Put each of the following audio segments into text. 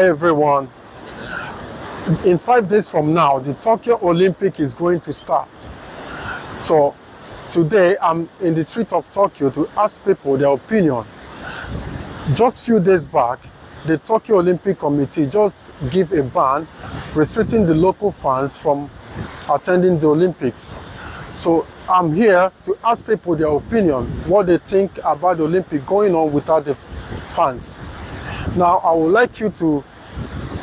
Hi everyone. In 5 days from now, the Tokyo Olympic is going to start. So today I'm in the street of Tokyo to ask people their opinion. Just few days back, the Tokyo Olympic Committee just gave a ban restricting the local fans from attending the Olympics. So I'm here to ask people their opinion, what they think about the Olympic going on without the fans. Now I would like you to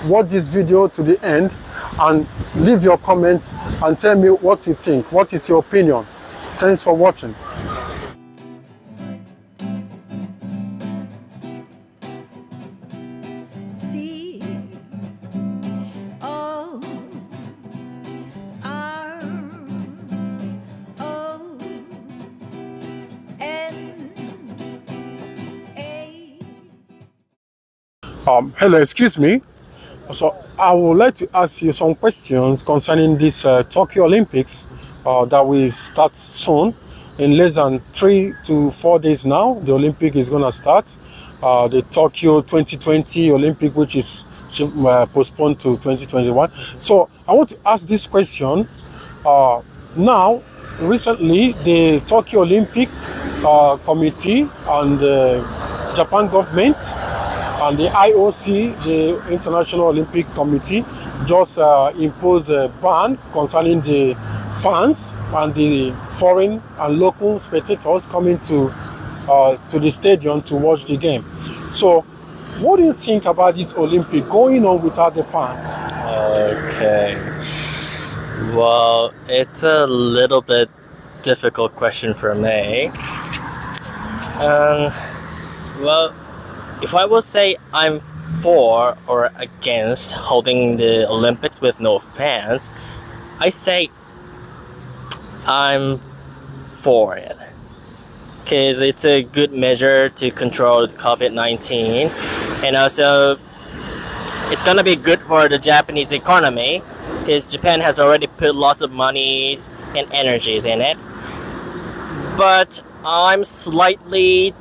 watch this video to the end and leave your comments and tell me what you think. What is your opinion? Thanks for watching. Hello, excuse me. So I would like to ask you some questions concerning this Tokyo Olympics that will start soon. In less than 3 to 4 days now, the Olympic is going to start. The Tokyo 2020 Olympic, which is postponed to 2021. So I want to ask this question. Now, recently, the Tokyo Olympic Committee and the Japan government and the IOC, the International Olympic Committee, just imposed a ban concerning the fans and the foreign and local spectators coming to the stadium to watch the game. So, what do you think about this Olympic going on without the fans? Okay. Well, it's a little bit difficult question for me. Well, if I would say I'm for or against holding the Olympics with no fans, I say I'm for it. Because it's a good measure to control COVID-19, and also it's gonna be good for the Japanese economy, because Japan has already put lots of money and energies in it. But I'm slightly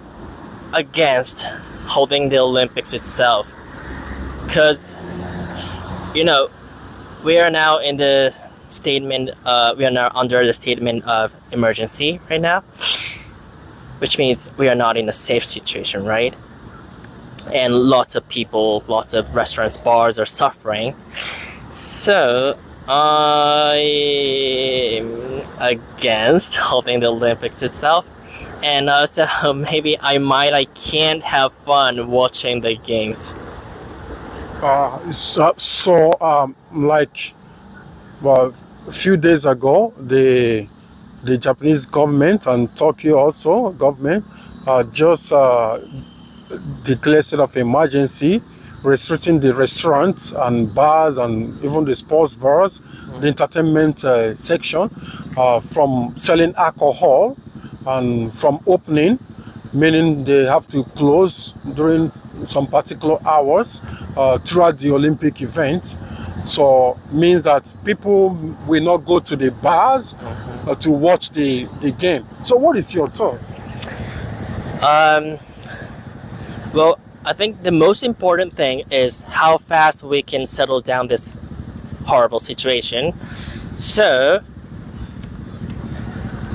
against holding the Olympics itself, because we are now in the statement we are now under the statement of emergency right now, which means we are not in a safe situation, right? And lots of people, lots of restaurants, bars are suffering. So I'm against holding the Olympics itself. And also maybe I can't have fun watching the games. Well, a few days ago, the Japanese government and Tokyo also government just declared state of emergency, restricting the restaurants and bars and even the sports bars, the entertainment section from selling alcohol and from opening, meaning they have to close during some particular hours throughout the Olympic event. So means that people will not go to the bars to watch the game. So what is your thought? Well, I think the most important thing is how fast we can settle down this horrible situation. So,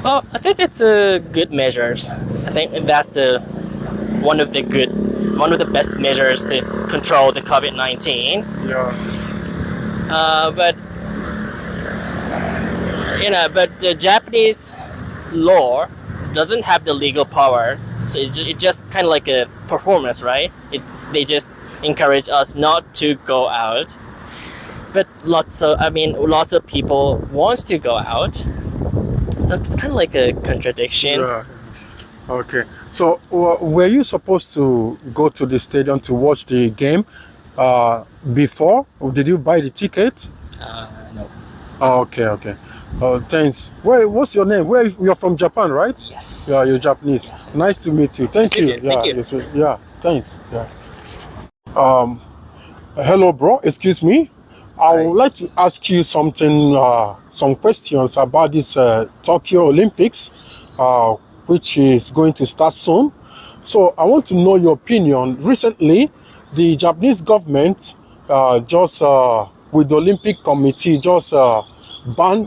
well, I think it's a good measures. I think that's one of the best measures to control the COVID-19. Yeah. But the Japanese law doesn't have the legal power, so it's just kind of like a performance, right? They just encourage us not to go out, but lots of people wants to go out. So it's kind of like a contradiction. Yeah. Okay. So were you supposed to go to the stadium to watch the game before, or did you buy the ticket? No. Oh, okay. Thanks. What's your name? You're from Japan, right? Yes. Yeah, you're Japanese. Yes. Nice to meet you. Thank you. Thank you. Yeah. Thanks. Yeah. Hello, bro. Excuse me. I would like to ask you something, some questions about this Tokyo Olympics, which is going to start soon. So I want to know your opinion. Recently, the Japanese government just with the Olympic Committee just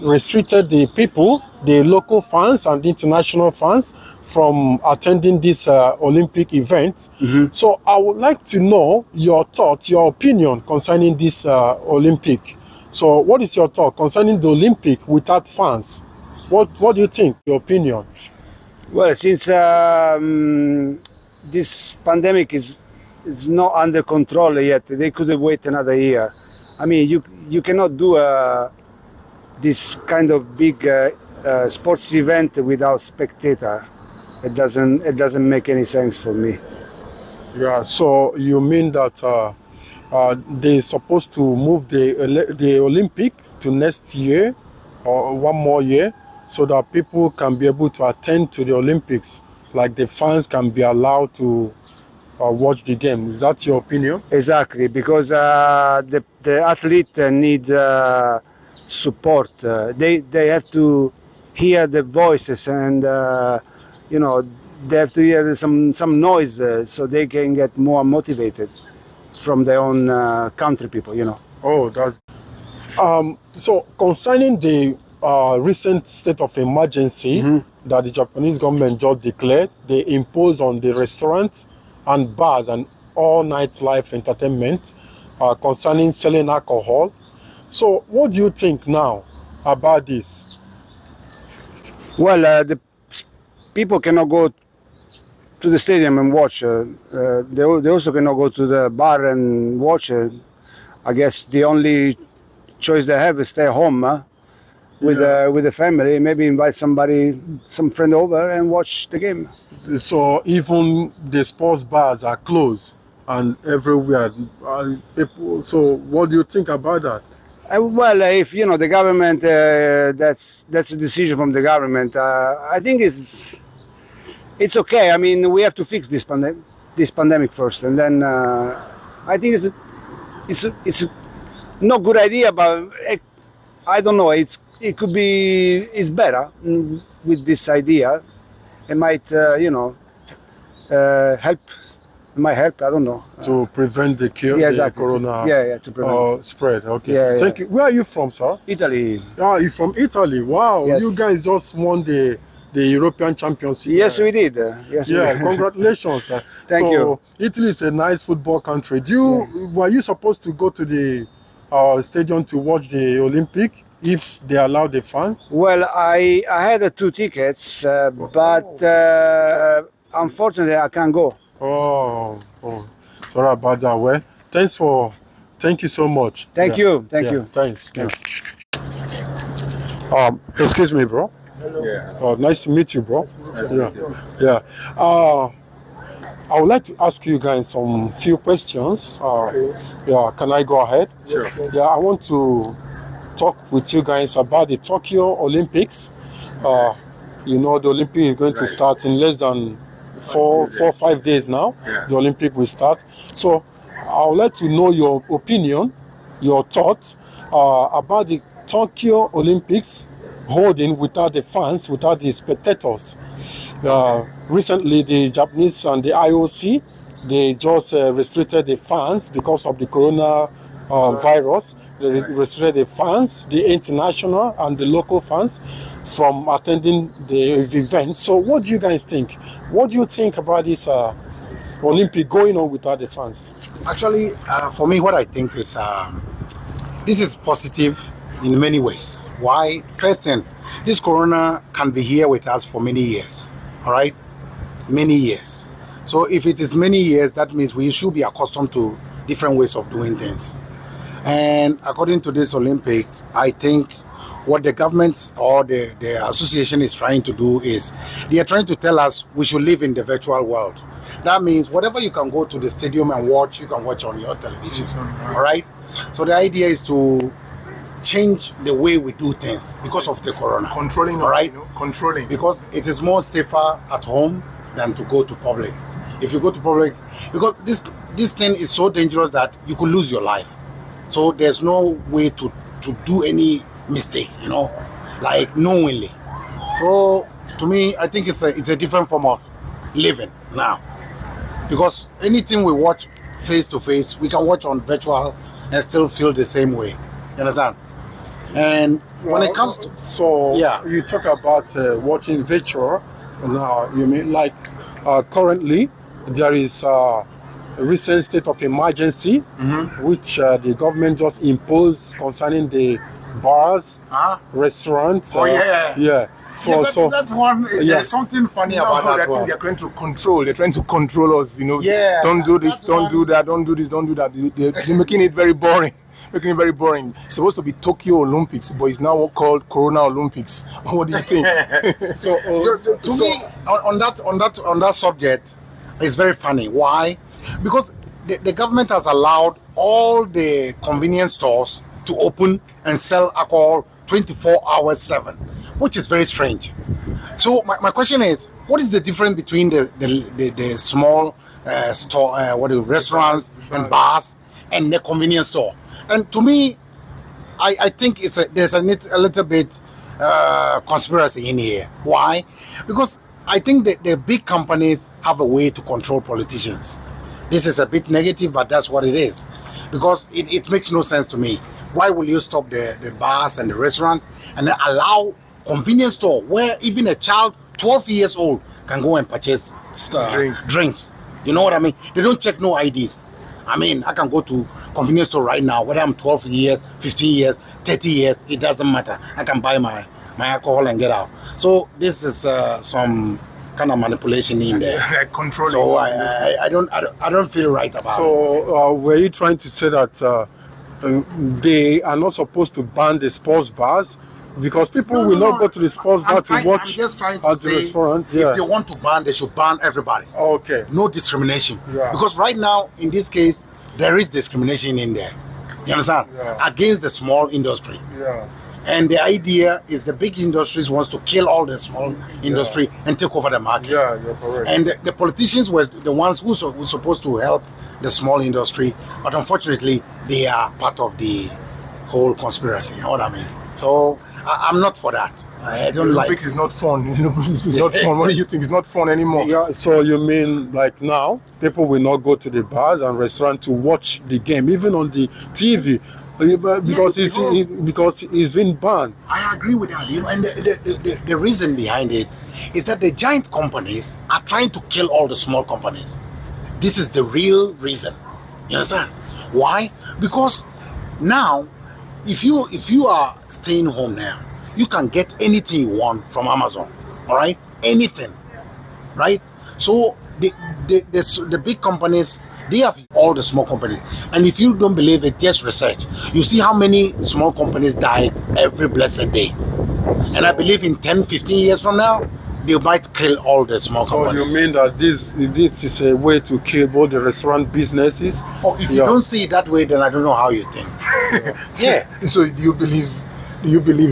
restricted the people, the local fans and the international fans from attending this Olympic event. So I would like to know your thoughts, your opinion concerning this Olympic. So what is your thought concerning the Olympic without fans? What do you think, your opinion? Well, since this pandemic is not under control yet, they could wait another year. I mean, you cannot do this kind of big sports event without spectator. It doesn't make any sense for me. Yeah. So you mean that they're supposed to move the Olympic to next year or one more year, so that people can be able to attend to the Olympics, like the fans can be allowed to watch the game. Is that your opinion? Exactly, because the athlete need support. They have to hear the voices, and you know, they have to hear some noise so they can get more motivated from their own country people. You know. Oh, that's so concerning the recent state of emergency that the Japanese government just declared, they imposed on the restaurants and bars and all nightlife entertainment concerning selling alcohol. So what do you think now about this? Well, the people cannot go to the stadium and watch. They also cannot go to the bar and watch. I guess the only choice they have is stay home with the family. Maybe invite some friend over and watch the game. So even the sports bars are closed and everywhere. People. So what do you think about that? Well, if you know the government, that's a decision from the government. I think it's okay. I mean, we have to fix this pandemic first, and then I think it's not good idea, but I don't know. It's better with this idea. It might help. It might help. I don't know. To prevent the cure, Yeah, the exactly. corona To prevent spread. Okay. Yeah, Thank you. Where are you from, sir? Italy. Ah, you're from Italy. Wow. Yes. You guys just won the European Championship. Yes, we did. Yes. we Yeah, did. congratulations. Thank you. Italy is a nice football country. Were you supposed to go to the stadium to watch the Olympic if they allow the fans? Well, I had 2 tickets, but unfortunately I can't go. Oh, sorry about that. Well, thank you so much. Thank you. Thanks. Excuse me, bro. Yeah. Nice to meet you, bro. Nice to meet you. Yeah. I would like to ask you guys some few questions. Yeah, can I go ahead? Sure. Yeah, I want to talk with you guys about the Tokyo Olympics. You know, the Olympic is going to Right. start in less than 5 days now. Yeah. The Olympic will start. So I would like to know your opinion, your thoughts about the Tokyo Olympics holding without the fans, without the spectators. Recently, the Japanese and the IOC, they just restricted the fans because of the corona virus. They restricted the fans, the international and the local fans, from attending the event. So what do you guys think? What do you think about this Olympic going on without the fans? Actually, for me, what I think is this is positive in many ways. Why? Christian, this corona can be here with us for many years. All right? Many years. So if it is many years, that means we should be accustomed to different ways of doing things. And according to this Olympic, I think what the government or the association is trying to do is they are trying to tell us we should live in the virtual world. That means whatever you can go to the stadium and watch, you can watch on your television. All right? So the idea is to change the way we do things because of the corona. Controlling, all right? Controlling. Because it is more safer at home than to go to public. If you go to public, because this thing is so dangerous that you could lose your life. So there's no way to do any mistake, like knowingly. So to me, I think it's a different form of living now, because anything we watch face to face, we can watch on virtual and still feel the same way. You understand? And when it comes to you talk about watching virtual. Now you mean like currently there is a recent state of emergency which the government just imposed concerning the bars, restaurants. Yeah. That one, there's something funny about that one. They're trying to control. They're trying to control us. Don't do this. Don't do that. Don't do this. Don't do that. They're making it very boring. Making it very boring. It's supposed to be Tokyo Olympics, but it's now called Corona Olympics. What do you think? To me, on that subject, it's very funny. Why? Because the government has allowed all the convenience stores to open and sell alcohol 24 hours 7, which is very strange. So my question is, what is the difference between the small restaurants and bars and the convenience store? And to me, I think there's a little bit conspiracy in here. Why? Because I think that the big companies have a way to control politicians. This is a bit negative, but that's what it is. Because it makes no sense to me. Why will you stop the bars and the restaurant and then allow convenience store where even a child 12 years old can go and purchase drinks? You know what I mean? They don't check no IDs. I mean, I can go to convenience store right now, whether I'm 12 years, 15 years, 30 years, it doesn't matter. I can buy my alcohol and get out. So this is some kind of manipulation in there. Controlling. So I don't feel right about it. So were you trying to say that they are not supposed to ban the sports bars? Because people will not go to the sports bar to watch I'm just trying to at say, the restaurant. if they want to ban, they should ban everybody. Okay. No discrimination. Yeah. Because right now, in this case, there is discrimination in there. You understand? Yeah. Against the small industry. Yeah. And the idea is the big industries wants to kill all the small industry and take over the market. Yeah, you're correct. And the politicians were the ones who were supposed to help the small industry, but unfortunately, they are part of the whole conspiracy. You know what I mean? So I'm not for that. I don't like. Olympics is not fun. It's not fun. What do you think? It's not fun anymore. Yeah, so you mean like now people will not go to the bars and restaurants to watch the game, even on the TV, because it's been banned. I agree with that. And the reason behind it is that the giant companies are trying to kill all the small companies. This is the real reason. You understand? Why? Because now, if you are staying home now, you can get anything you want from Amazon. All right, anything, right? So the big companies, they have all the small companies, and if you don't believe it, just research. You see how many small companies die every blessed day. And I believe in 10, 15 years from now, they might kill all the small companies. So you mean that this is a way to kill both the restaurant businesses? Oh, if you don't see it that way, then I don't know how you think. Yeah. So do you believe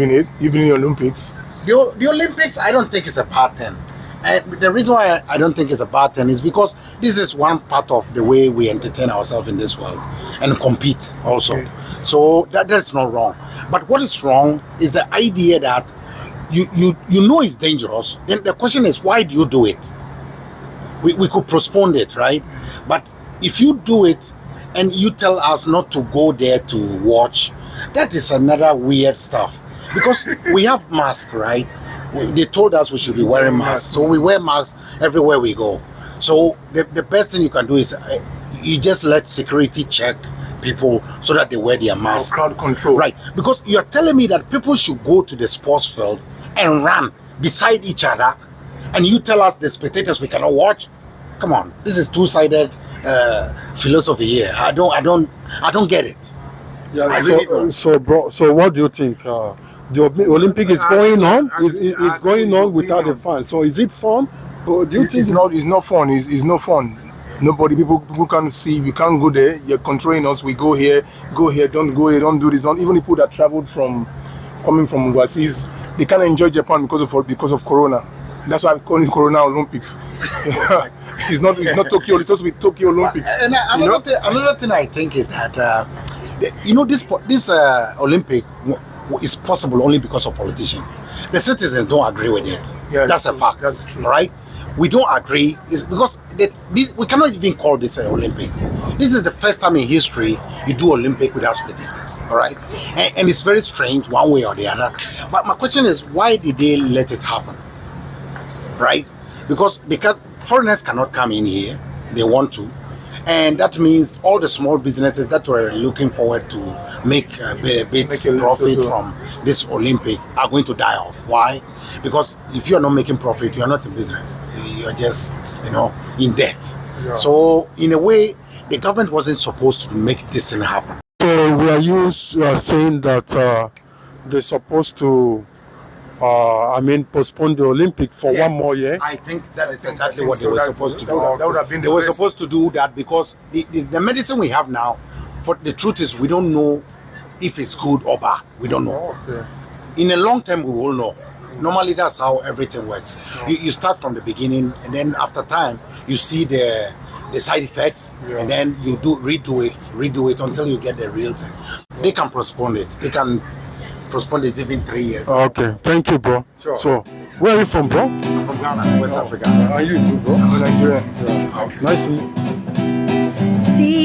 in it? You believe in the Olympics? The Olympics, I don't think it's a bad thing. And the reason why I don't think it's a bad thing is because this is one part of the way we entertain ourselves in this world and compete also. Okay. So that's not wrong. But what is wrong is the idea that you know it's dangerous. Then the question is, why do you do it? We could postpone it, right? But if you do it and you tell us not to go there to watch, that is another weird stuff. Because we have masks, right? They told us we should be wearing masks. So we wear masks everywhere we go. So the best thing you can do is you just let security check people so that they wear their masks. Crowd control. Right. Because you're telling me that people should go to the sports field and run beside each other, and you tell us the spectators we cannot watch? Come on. This is two-sided philosophy here. I don't get it. Yeah, so what do you think? The Olympic is going on. It's going on without the fun. So is it fun? Or do you think it's not fun? It's not fun. Nobody, people can't see. We can't go there. You're controlling us. We go here. Don't go here. Don't do this. Even people that traveled coming from overseas, they can't enjoy Japan because of Corona. That's why I'm calling it Corona Olympics. It's not Tokyo. It's supposed to be Tokyo Olympics. And another thing I think is that this Olympic is possible only because of politicians. The citizens don't agree with it. Yeah, that's a fact. That's true. Right? we don't agree is because we cannot even call this Olympics. This is the first time in history you do Olympic without spectators, all right? And it's very strange one way or the other. But my question is, why did they let it happen, right? Because foreigners cannot come in here, they want to, and that means all the small businesses that were looking forward to make a bit profit from this Olympic are going to die off. Why? Because if you're not making profit, you're not in business. You're just, in debt. Yeah. So in a way, the government wasn't supposed to make this thing happen. So we are saying that they're supposed to postpone the Olympic for one more year. I think that is exactly what they were supposed to do. That would have been. They were supposed to do that because the medicine we have now, for the truth is, we don't know if it's good or bad. We don't know. Okay. In a long term, we will know. Normally, that's how everything works. You start from the beginning, and then after time, you see the side effects, and then you redo it until you get the real thing. They can postpone it. They can postpone it even 3 years. Okay, thank you, bro. Sure. So, where are you from, bro? I'm from Ghana, West Africa. Are you too, bro? I'm Nigerian. Nice to meet you. See